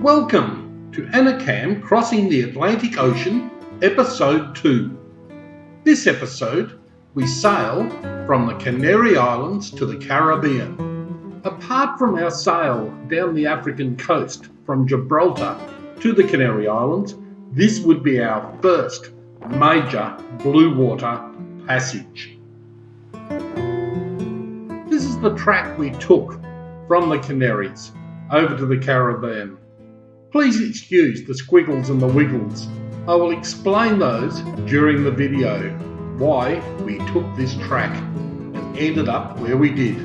Welcome to Annecam Crossing the Atlantic Ocean, Episode 2. This episode, we sail from the Canary Islands to the Caribbean. Apart from our sail down the African coast from Gibraltar to the Canary Islands, this would be our first major blue water passage. This is the track we took from the Canaries over to the Caribbean. Please excuse the squiggles and the wiggles. I will explain those during the video, why we took this track and ended up where we did.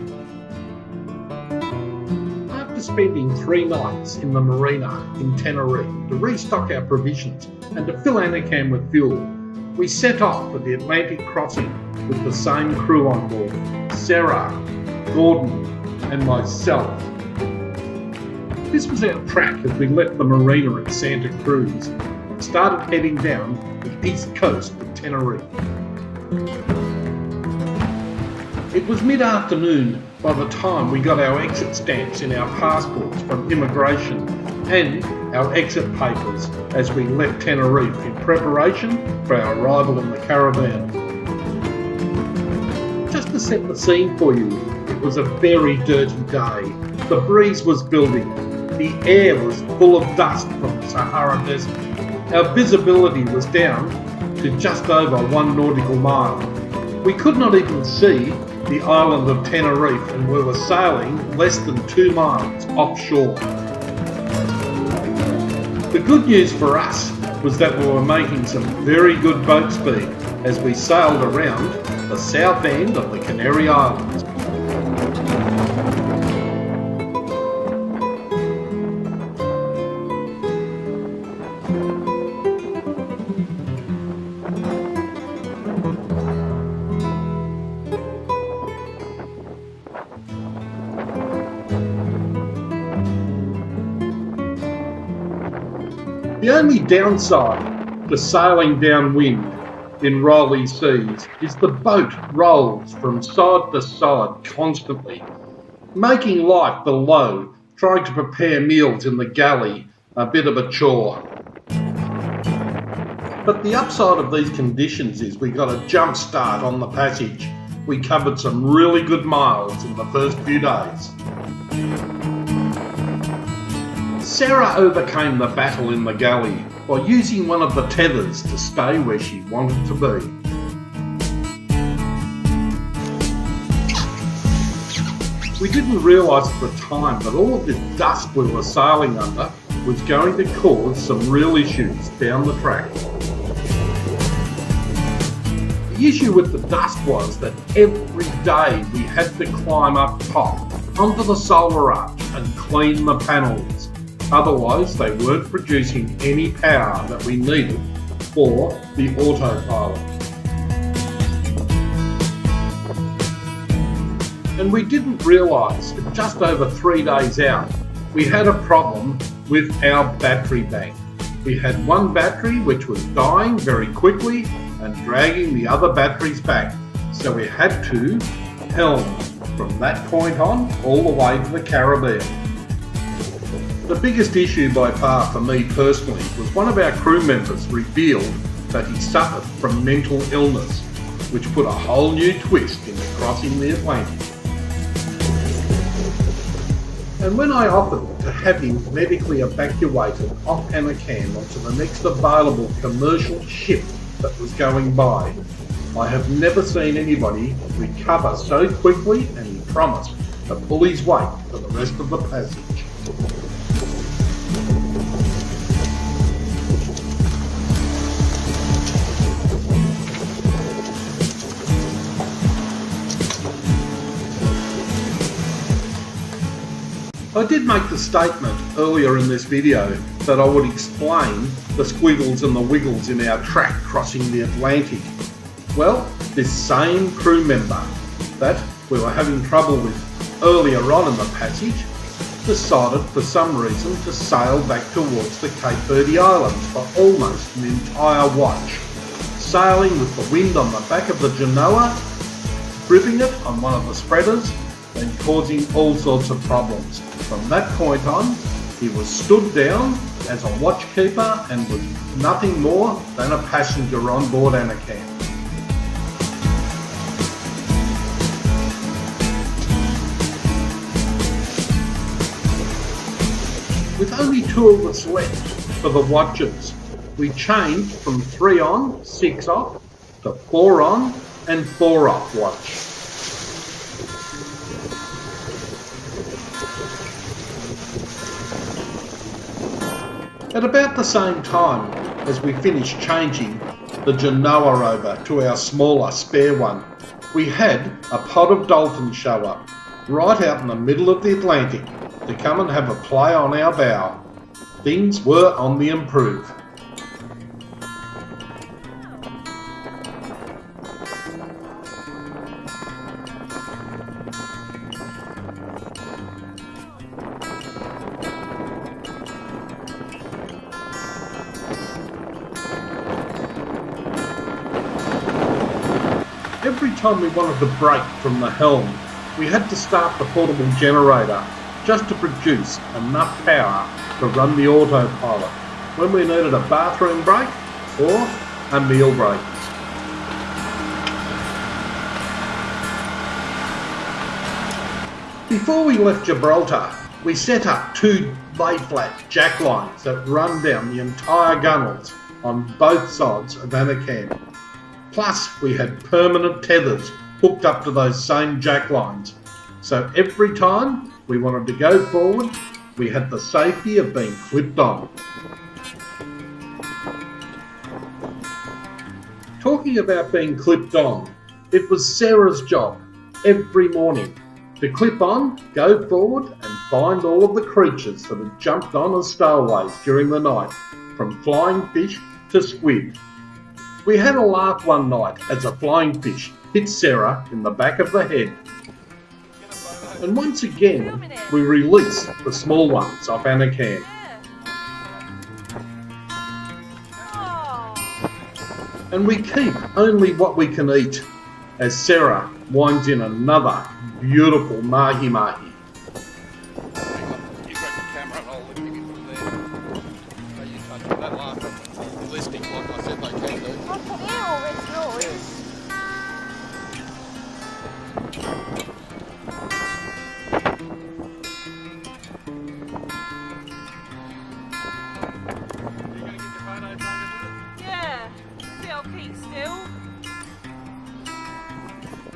After spending 3 nights in the marina in Tenerife to restock our provisions and to fill Annecam with fuel, we set off for the Atlantic crossing with the same crew on board, Sarah, Gordon and myself. This was our track as we left the marina at Santa Cruz and started heading down the east coast of Tenerife. It was mid-afternoon by the time we got our exit stamps in our passports from immigration and our exit papers as we left Tenerife in preparation for our arrival in the Caribbean. Just to set the scene for you, it was a very dirty day. The breeze was building. The air was full of dust from the Sahara Desert. Our visibility was down to just over 1 nautical mile. We could not even see the island of Tenerife and we were sailing less than 2 miles offshore. The good news for us was that we were making some very good boat speed as we sailed around the south end of the Canary Islands. The only downside to sailing downwind in rolly seas is the boat rolls from side to side constantly, making life below, trying to prepare meals in the galley, a bit of a chore. But the upside of these conditions is we got a jump start on the passage. We covered some really good miles in the first few days. Sarah overcame the battle in the galley by using one of the tethers to stay where she wanted to be. We didn't realise at the time that all of this dust we were sailing under was going to cause some real issues down the track. The issue with the dust was that every day we had to climb up top onto the solar arch and clean the panels. Otherwise, they weren't producing any power that we needed for the autopilot. And we didn't realise that just over 3 days out, we had a problem with our battery bank. We had one battery which was dying very quickly and dragging the other batteries back. So we had to helm from that point on all the way to the Caribbean. The biggest issue by far for me personally was one of our crew members revealed that he suffered from mental illness, which put a whole new twist into crossing the Atlantic. And when I offered to have him medically evacuated off Annecam onto the next available commercial ship that was going by, I have never seen anybody recover so quickly, and he promised to pull his weight for the rest of the passage. I did make the statement earlier in this video that I would explain the squiggles and the wiggles in our track crossing the Atlantic. Well, this same crew member that we were having trouble with earlier on in the passage decided for some reason to sail back towards the Cape Verde Islands for almost an entire watch, sailing with the wind on the back of the Genoa, gripping it on one of the spreaders and causing all sorts of problems. From that point on, He was stood down as a watchkeeper and was nothing more than a passenger on board Annecam. With only 2 of us left for the watches, we changed from 3 on, 6 off to 4 on and 4 off watch. At about the same time as we finished changing the Genoa over to our smaller spare one, we had a pod of dolphins show up right out in the middle of the Atlantic to come and have a play on our bow. Things were on the improve. Every time we wanted to break from the helm, we had to start the portable generator just to produce enough power to run the autopilot when we needed a bathroom break or a meal break. Before we left Gibraltar, we set up 2 lay-flat jacklines that run down the entire gunnels on both sides of Annecam. Plus, we had permanent tethers hooked up to those same jacklines. So every time we wanted to go forward, we had the safety of being clipped on. Talking about being clipped on, it was Sarah's job every morning to clip on, go forward and find all of the creatures that had jumped on as stowaways during the night, from flying fish to squid. We had a laugh one night as a flying fish hit Sarah in the back of the head. And once again, we released the small ones off Annecam. And we keep only what we can eat, as Sarah winds in another beautiful mahi-mahi. You grab the camera and I'll give you from there. So you touch that last listing like I said they can do.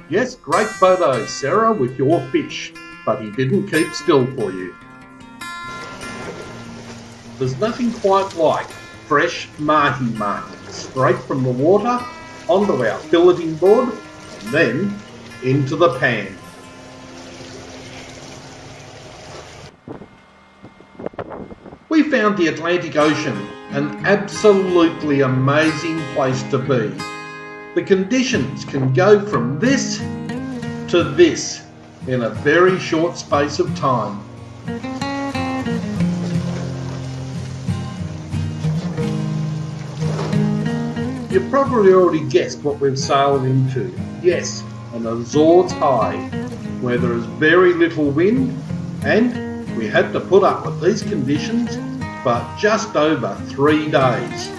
Yes, great photos, Sarah, with your fish, but he didn't keep still for you. There's nothing quite like fresh mahi-mahi, straight from the water onto our filleting board and then into the pan. We found the Atlantic Ocean an absolutely amazing place to be. The conditions can go from this to this in a very short space of time. You've probably already guessed what we've sailed into. Yes, an Azores high, where there is very little wind, and we had to put up with these conditions for just over 3 days.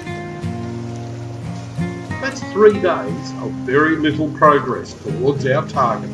That's 3 days of very little progress towards our target.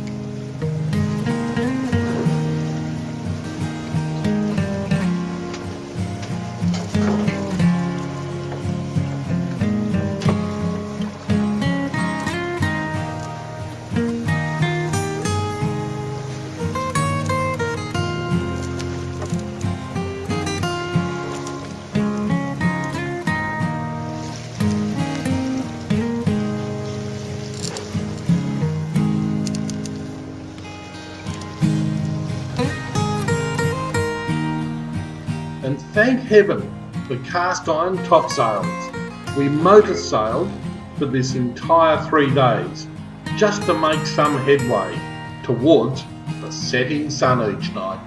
And thank heaven for cast iron topsails. We motor sailed for this entire 3 days just to make some headway towards the setting sun each night.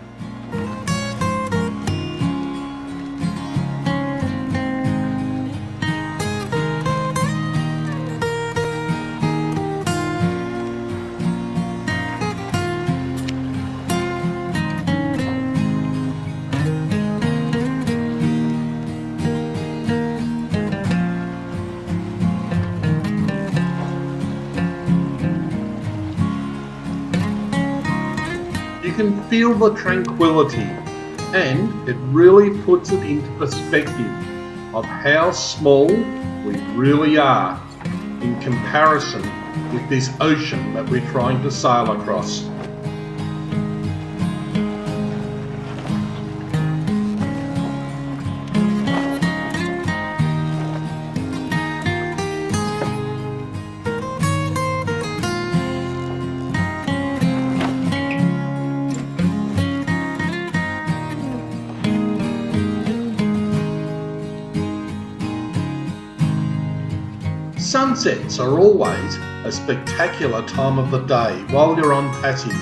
can feel the tranquility, and it really puts it into perspective of how small we really are in comparison with this ocean that we're trying to sail across. Sunsets are always a spectacular time of the day while you're on passage.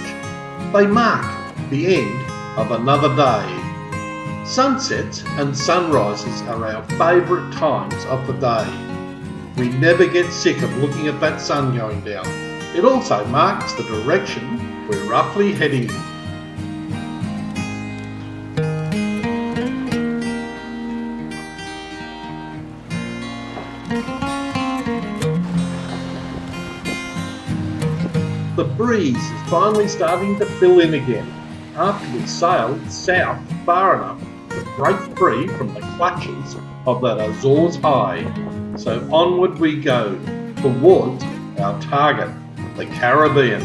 They mark the end of another day. Sunsets and sunrises are our favourite times of the day. We never get sick of looking at that sun going down. It also marks the direction we're roughly heading in. The breeze is finally starting to fill in again after we sailed south far enough to break free from the clutches of that Azores high. So onward we go towards our target, the Caribbean.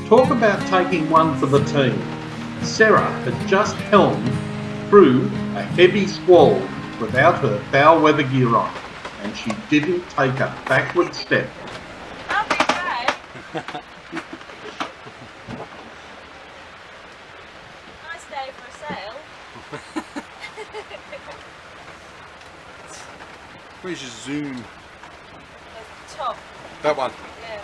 Talk about taking one for the team. Sarah had just helmed through a heavy squall without her foul weather gear on, and she didn't take a backward step. I'll be back. Nice day for a sail. Where's your zoom? The top, That one. yeah.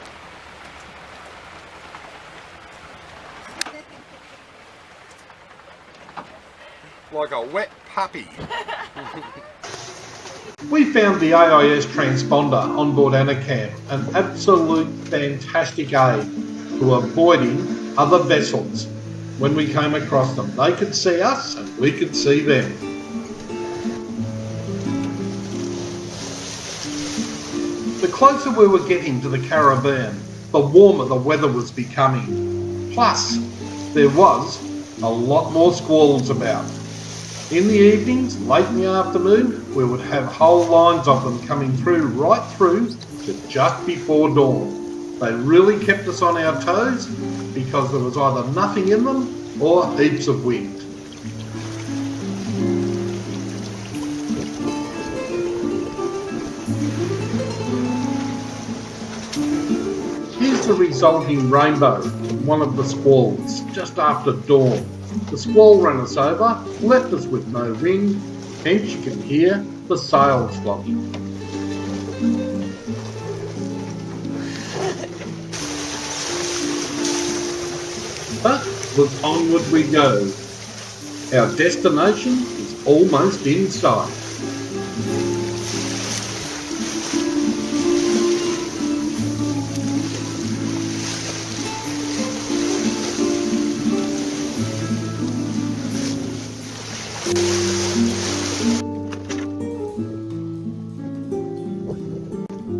Like a wet puppy. We found the AIS transponder on board Annecam an absolute fantastic aid to avoiding other vessels. When we came across them, they could see us and we could see them. The closer we were getting to the Caribbean, the warmer the weather was becoming. Plus, there was a lot more squalls about. In the evenings, late in the afternoon, we would have whole lines of them coming through right through to just before dawn. They really kept us on our toes because there was either nothing in them or heaps of wind. Here's the resulting rainbow of one of the squalls just after dawn. The squall ran us over, left us with no wind, hence you can hear the sails flopping. But was onward we go. Our destination is almost in sight.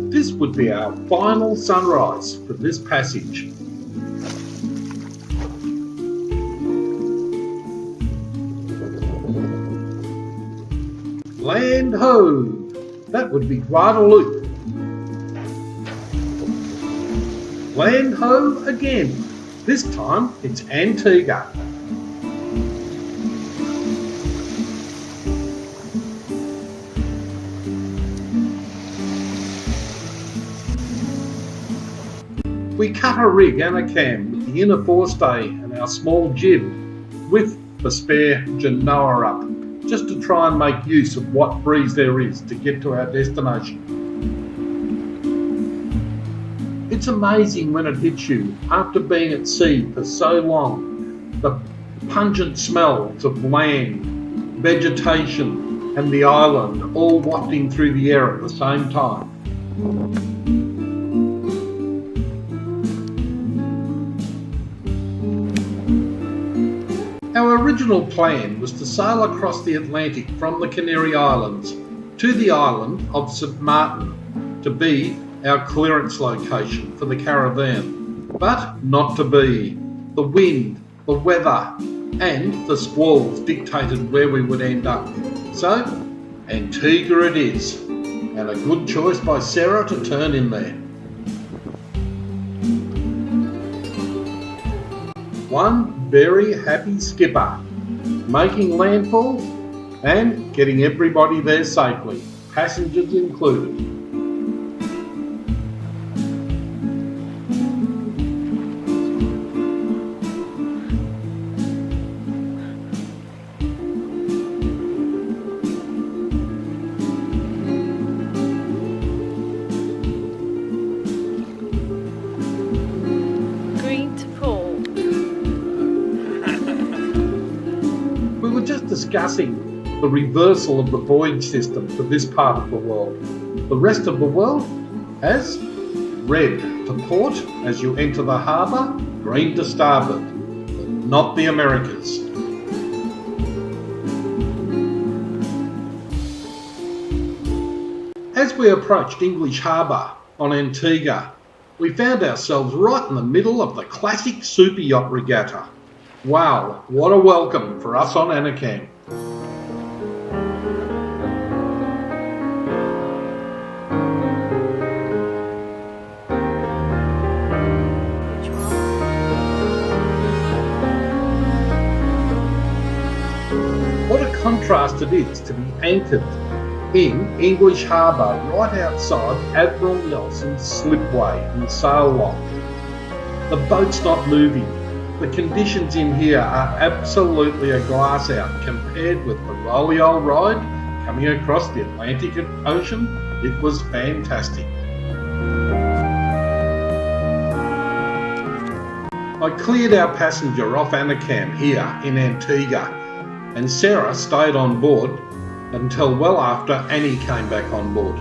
This would be our final sunrise for this passage. Land ho! That would be Guadeloupe. Land ho again. This time it's Antigua. We cut a rig Annecam with the inner forestay and our small jib with the spare genoa up, just to try and make use of what breeze there is to get to our destination. It's amazing when it hits you after being at sea for so long. The pungent smells of land, vegetation and the island all wafting through the air at the same time. Our original plan was to sail across the Atlantic from the Canary Islands to the island of St. Martin to be our clearance location for the caravan, but not to be. The wind, the weather, and the squalls dictated where we would end up. So, Antigua it is, and a good choice by Sarah to turn in there. One very happy skipper, making landfall and getting everybody there safely, passengers included. We were just discussing the reversal of the voyage system for this part of the world. The rest of the world has red to port as you enter the harbour, green to starboard, but not the Americas. As we approached English Harbour on Antigua, we found ourselves right in the middle of the classic super yacht regatta. Wow, what a welcome for us on Annecam. What a contrast it is to be anchored in English Harbour right outside Admiral Nelson's slipway and sail lock. The boat's not moving. The conditions in here are absolutely a glass out compared with the rolly old ride coming across the Atlantic Ocean. It was fantastic. I cleared our passenger off Annecam here in Antigua, and Sarah stayed on board until well after Annie came back on board.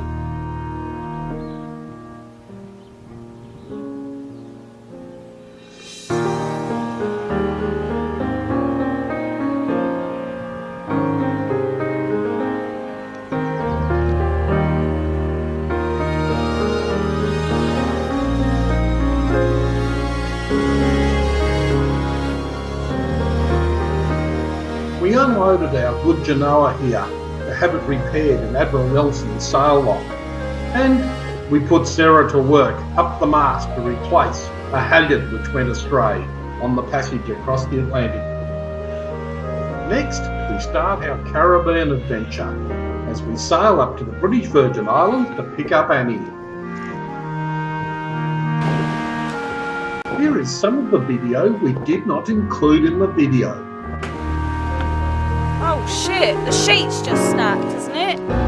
We unloaded our good Genoa here to have it repaired in Admiral Nelson's sail lock, and we put Sarah to work up the mast to replace a halyard which went astray on the passage across the Atlantic. Next, we start our Caribbean adventure as we sail up to the British Virgin Islands to pick up Annie. Here is some of the video we did not include in the video. Oh shit, the sheet's just snapped, isn't it?